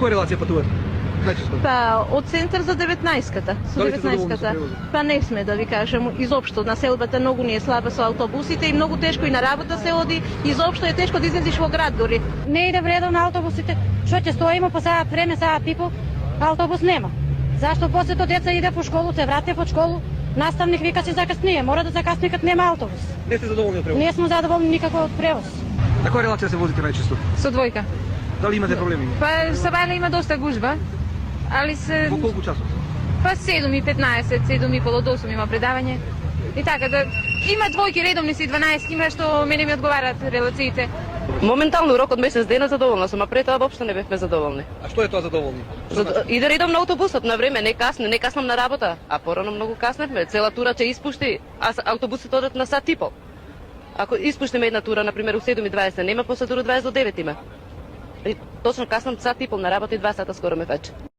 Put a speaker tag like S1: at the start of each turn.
S1: Која релација патувате? Најчесто.
S2: Па, од центар за 19-ката. Со
S1: Дали сте задоволни со
S2: 19-ката.
S1: превозот?
S2: Па не сме, да ви кажем, изопшто. Населбата многу ни е слаба со автобусите и многу тешко и на работа се оди. Изопшто е тешко да излезеш во град дори.
S3: Не иде вредно на автобусите. Што ќе стоиме по саат време, саат и пол, автобус нема. Зашто после тоа деца иде по школу, се врати по школу, наставник вика си закасние, мора да закасни кога нема автобус.
S1: Не сте задоволни од превозот?
S3: Не сме задоволни никако од превоз.
S1: На која релација се возите најчесто?
S4: Со двојка.
S1: Дали имате проблеми?
S4: Па со Бајле има доста гужба, али се...
S1: Во колку часот?
S4: Па 7:15, 7:30 од 8 има предавање. И така да има двојки редовни си 12, има што мене ми одговарат релациите.
S5: Моментално рок од месец дена задоволна сум, а пред тоа воопшто не бевме задоволни.
S1: А што е тоа задоволни?
S5: Иде редовно автобусот на време, не каснам на работа, а порано многу касневме. Цела тура ќе испушти, а автобусите одат на сат и пол. Ако испуштиме една тура, например, у 7:20, нема после тура 20 до 9 има. И точно каснам сат и пол на работа и 2 сата скоро ме фаче.